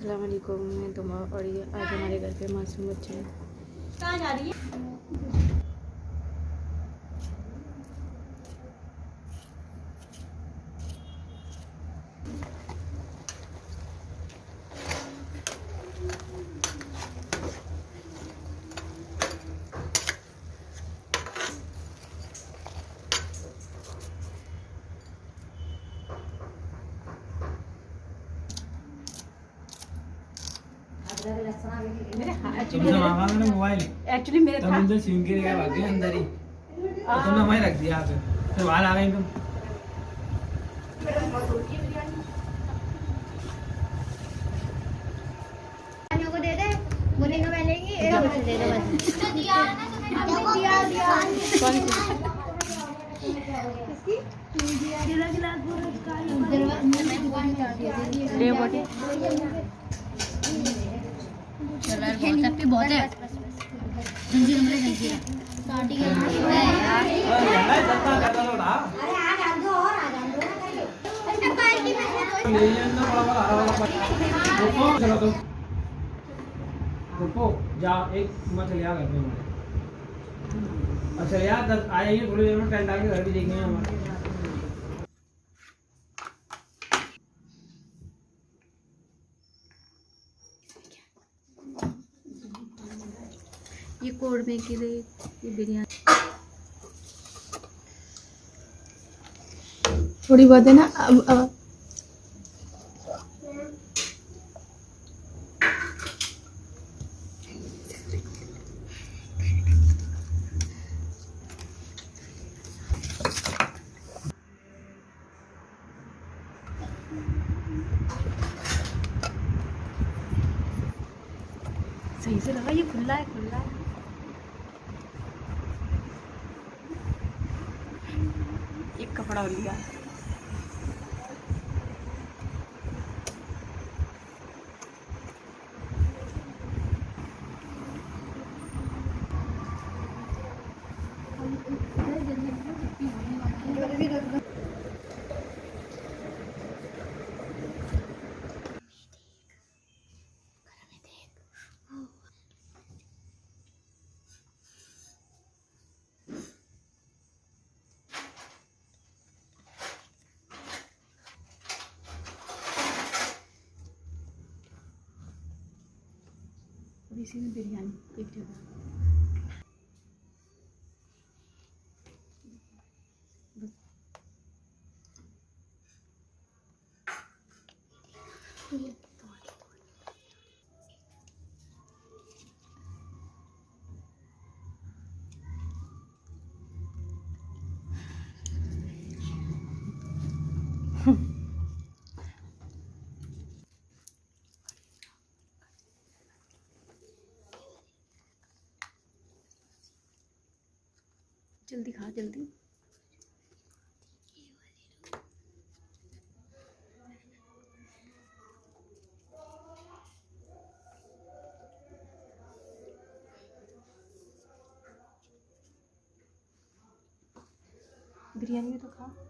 अस्सलाम वालेकुम। मैं तुम और ये आज हमारे घर पे मासूम बच्चे हैं। कहाँ जा रही है? एक्चुअली मेरे था अंदर स्विंग के क्या भाग गए अंदर ही तो तुमने वहीं रख दिया पे फिर बाहर आ गई तुम। को दे दे बोलेंगे पहले कि एक बच्चे दे दे बस तो दिया ना तुम्हें दिया कौन सी किसकी दिया गिलास बोल का ले बोटी चल यार बहुत हैप्पी बहुत है जंजीर हमरे जंजीर पार्टी के यार अरे आ डाल दो और आ डाल दो अच्छा पार्टी में ले लेना बड़ा बड़ा हरा वाला रुको चलो तो रुको जा एक मछली आ घर में हमारे। अच्छा यार 10 आए ही थोड़ी देर में टेंट आके घर भी देखेंगे हमारे। ये कोड में की रही ये बिरयानी थोड़ी बहुत है ना। अब सही से लगा, ये खुला है खुला है। एक कपड़ा और लिया। इसी में बिरयानी एक जगह जल्दी खा जल्दी। बिरयानी में तो खा।